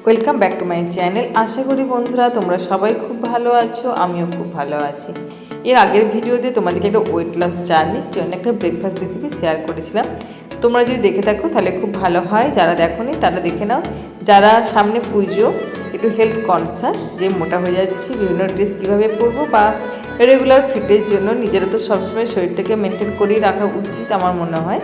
Welcome back to my channel. আশা করি বন্ধুরা তোমরা সবাই খুব ভালো আছো, আমিও খুব ভালো আছি। এর আগের ভিডিওতে তোমাদেরকে একটা ওয়েট লস জার্নির জন্য একটা ব্রেকফাস্ট রেসিপি শেয়ার করেছিলাম। তোমরা যদি দেখে থাকো তাহলে খুব ভালো হয়, যারা দেখোনি তারা দেখে নাও। যারা সামনে পুজো, একটু হেলথ কনসাস, যে মোটা হয়ে যাচ্ছি, বিভিন্ন ড্রেস কীভাবে পরবো বা রেগুলার ফিটের জন্য নিজেরা তো সবসময় শরীরটাকে মেনটেন করেই রাখা উচিত আমার মনে হয়।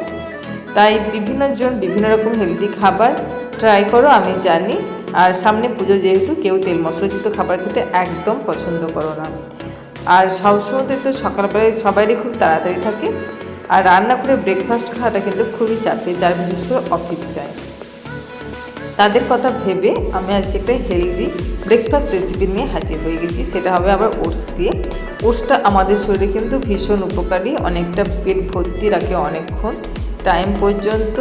তাই বিভিন্ন জন বিভিন্ন রকম হেলদি খাবার ট্রাই করো, আমি জানি। আর সামনে পুজো যেহেতু, কেউ তেল মশলাযুক্ত খাবার খেতে একদম পছন্দ করো না। আর সবসময় তো সকালবেলায় সবারই খুব তাড়াতাড়ি থাকে, আর রান্না করে ব্রেকফাস্ট খাওয়াটা কিন্তু খুবই চাপে, যার বিশেষ করে অফিস যায়, তাদের কথা ভেবে আমি আজকে একটা হেলদি ব্রেকফাস্ট রেসিপি নিয়ে হাজির হয়ে গেছি। সেটা হবে আবার ওটস দিয়ে। ওটসটা আমাদের শরীরে কিন্তু ভীষণ উপকারী, অনেকটা পেট ভর্তি রাখে অনেকক্ষণ টাইম পর্যন্ত।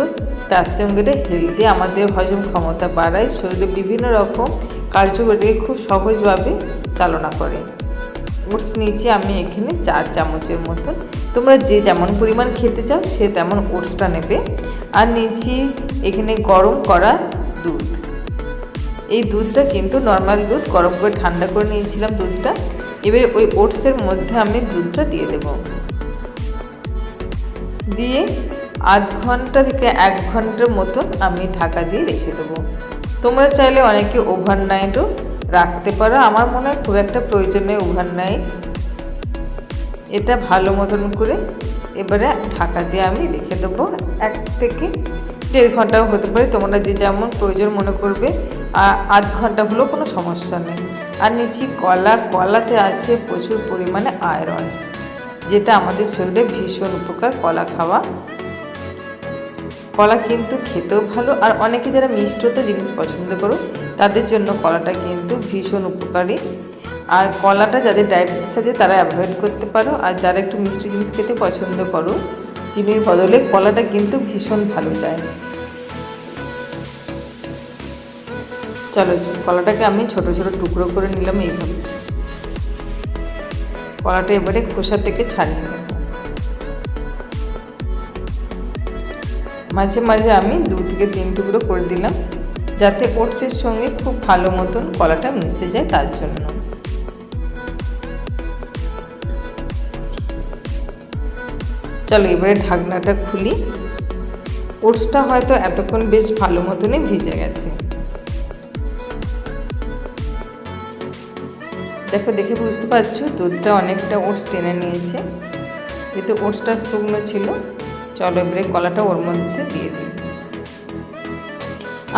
তার সঙ্গে হেলদি, আমাদের হজম ক্ষমতা বাড়ায়, শরীরে বিভিন্ন রকম কার্যকরীকে খুব সহজভাবে চালনা করে। ওটস নিয়েছি আমি এখানে 4 চামচের মতন। তোমরা যে যেমন পরিমাণ খেতে চাও সে তেমন ওটসটা নেবে। আর নিয়েছি এখানে গরম করা দুধ। এই দুধটা কিন্তু নর্মাল দুধ, গরম করে ঠান্ডা করে নিয়েছিলাম দুধটা। এবারে ওই ওটসের মধ্যে আমি দুধটা দিয়ে দেব, দিয়ে আধ ঘন্টা থেকে 1 ঘন্টার মতন আমি ঢাকা দিয়ে রেখে দেবো। তোমরা চাইলে অনেকে ওভারনাইটও রাখতে পারো, আমার মনে হয় খুব একটা প্রয়োজন নেই ওভারনাইট। এটা ভালো মতন করে এবারে ঢাকা দিয়ে আমি রেখে দেবো 1 থেকে 1.5 ঘন্টাও হতে পারে, তোমরা যে যেমন প্রয়োজন মনে করবে। আর আধ ঘন্টা হলেও কোনো সমস্যা নেই। আর নিচ্ছি কলা। কলাতে আছে প্রচুর পরিমাণে আয়রন, যেটা আমাদের শরীরে ভীষণ উপকার কলা খাওয়া। কলা কিন্তু খেতেও ভালো, আর অনেকে যারা মিষ্টত জিনিস পছন্দ করো তাদের জন্য কলাটা কিন্তু ভীষণ উপকারী। আর কলাটা যাদের ডায়াবেটিস আছে তারা অ্যাভয়েড করতে পারো, আর যারা একটু মিষ্টি জিনিস খেতে পছন্দ করো চিনির বদলে কলাটা কিন্তু ভীষণ ভালো যায়। চলো, কলাটাকে আমি ছোট ছোট টুকরো করে নিলাম এইভাবে। কলাটা এবারে খোসা থেকে ছাড়িয়ে নেব। মাঝে মাঝে আমি 2 থেকে 3 টুকরো করে দিলাম, যাতে ওটসের সঙ্গে খুব ভালো মতন কলাটা মিশে যায়, তার জন্য। চলো এবারে ঢাকনাটা খুলি। ওটসটা হয়তো এতক্ষণ বেশ ভালো মতনই ভিজে গেছে। দেখো, দেখে বুঝতে পারছো দুধটা অনেকটা ওটস টেনে নিয়েছে, যেহেতু ওটসটা শুকনো ছিল। চলো এবারে কলাটা ওর মধ্যে দিয়ে দিই।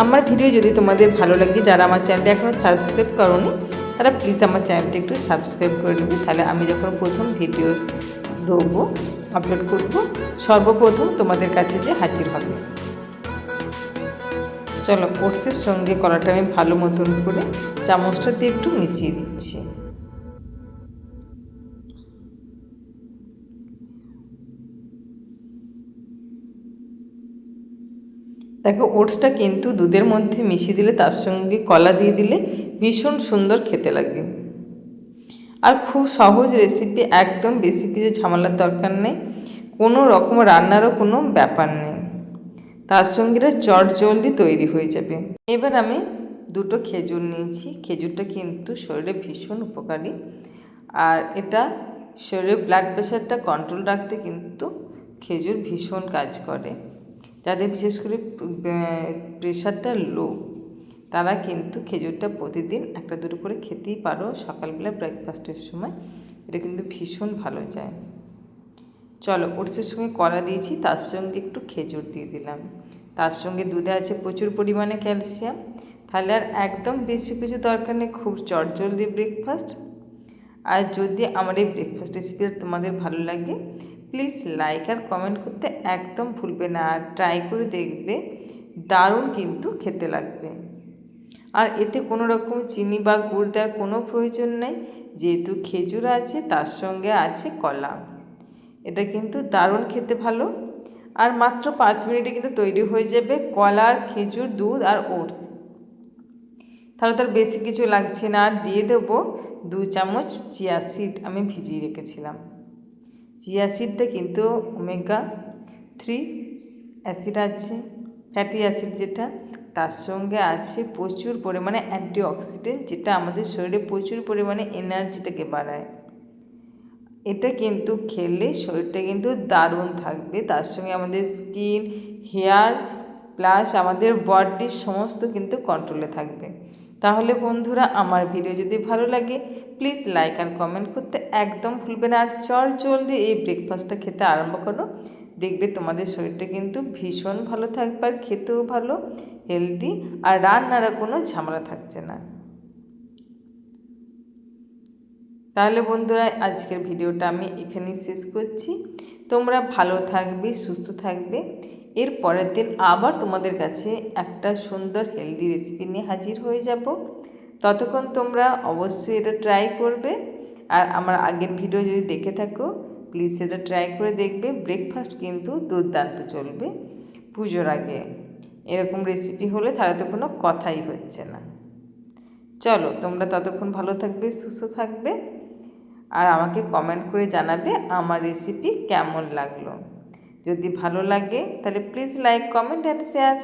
আমার ভিডিও যদি তোমাদের ভালো লাগে, যারা আমার চ্যানেলটা এখনও সাবস্ক্রাইব করোনি তারা প্লিজ আমার চ্যানেলটা একটু সাবস্ক্রাইব করে নেবে, তাহলে আমি যখন প্রথম ভিডিও দেবো, আপলোড করবো, সর্বপ্রথম তোমাদের কাছে যে হাজির হবে। চলো, ওটসের সঙ্গে কলাটা আমি ভালো মতন করে চামচটা দিয়ে একটু মিশিয়ে দিচ্ছি। দেখো, ওটসটা কিন্তু দুধের মধ্যে মিশিয়ে দিলে, তার সঙ্গে কলা দিয়ে দিলে ভীষণ সুন্দর খেতে লাগে। আর খুব সহজ রেসিপি, একদম বেশি কিছু ঝামেলার দরকার নেই, কোনো রকম রান্নারও কোনো ব্যাপার নেই। তার সঙ্গে চটজলদি তৈরি হয়ে যাবে। এবার আমি 2টো খেজুর নিয়েছি। খেজুরটা কিন্তু শরীরে ভীষণ উপকারী, আর এটা শরীরে ব্লাড প্রেশারটা কন্ট্রোল রাখতে কিন্তু খেজুর ভীষণ কাজ করে। যাদের বিশেষ করে প্রেশারটা লো, তারা কিন্তু খেজুরটা প্রতিদিন 1-2 করে খেতেই পারো সকালবেলা ব্রেকফাস্টের সময়। এটা কিন্তু ভীষণ ভালো যায়। চলো, ওটসের সঙ্গে কলা দিয়েছি, তার সঙ্গে একটু খেজুর দিয়ে দিলাম, তার সঙ্গে দুধে আছে প্রচুর পরিমাণে ক্যালসিয়াম। তাহলে আর একদম বেশি কিছু দরকার নেই, খুব চটজলদি ব্রেকফাস্ট। আর যদি আমার এই ব্রেকফাস্ট রেসিপিটা তোমাদের ভালো লাগে, প্লিজ লাইক আর কমেন্ট করতে একদম ভুলবে না, আর ট্রাই করে দেখবে, দারুণ কিন্তু খেতে লাগবে। আর এতে কোনো রকম চিনি বা গুড় দেওয়ার কোনো প্রয়োজন নেই, যেহেতু খেজুর আছে তার সঙ্গে আছে কলা। এটা কিন্তু দারুণ খেতে ভালো। আর মাত্র 5 মিনিটে কিন্তু তৈরি হয়ে যাবে কলা, খেজুর, দুধ আর ওটস। তাহলে তার বেশি কিছু লাগছে না। আর দিয়ে দেবো 2 চামচ চিয়া সিড, আমি ভিজিয়ে রেখেছিলাম। চিয়া সিডটা কিন্তু ওমেগা 3 অ্যাসিড আছে, ফ্যাটি অ্যাসিড যেটা, তার সঙ্গে আছে প্রচুর পরিমাণে অ্যান্টিঅক্সিডেন্ট, যেটা আমাদের শরীরে প্রচুর পরিমাণে এনার্জিটাকে বাড়ায়। এটা কিন্তু খেলে শরীরটা কিন্তু দারুণ থাকবে। তার সঙ্গে আমাদের স্কিন, হেয়ার প্লাস আমাদের বডির সমস্ত কিন্তু কন্ট্রোলে থাকবে। তাহলে বন্ধুরা, আমার ভিডিও যদি ভালো লাগে প্লিজ লাইক আর কমেন্ট করতে একদম ভুলবে না। আর জলদি এই ব্রেকফাস্টটা খেতে আরম্ভ করো, দেখবে তোমাদের শরীরটা কিন্তু ভীষণ ভালো থাকবে, আর খেতেও ভালো, হেলদি, আর রান্নারও কোনো ঝামেলা থাকছে না। তাহলে বন্ধুরা, আজকের ভিডিওটা আমি এখানেই শেষ করছি। তোমরা ভালো থাকবে, সুস্থ থাকবে। এর পরের দিন আবার তোমাদের কাছে একটা সুন্দর হেলদি রেসিপি নিয়ে হাজির হয়ে যাব। ততক্ষণ তোমরা অবশ্যই এটা ট্রাই করবে। আর আমার আগের ভিডিও যদি দেখে থাকো প্লিজ এটা ট্রাই করে দেখবে। ব্রেকফাস্ট কিন্তু দুর্দান্ত চলবে পুজোর আগে। এরকম রেসিপি হলে তাহলে তো কোনো কথাই হচ্ছে না। চলো, তোমরা ততক্ষণ ভালো থাকবে, সুস্থ থাকবে, আর আমাকে কমেন্ট করে জানাবে আমার রেসিপি কেমন লাগলো। যদি ভালো লাগে তাহলে please like, comment and share.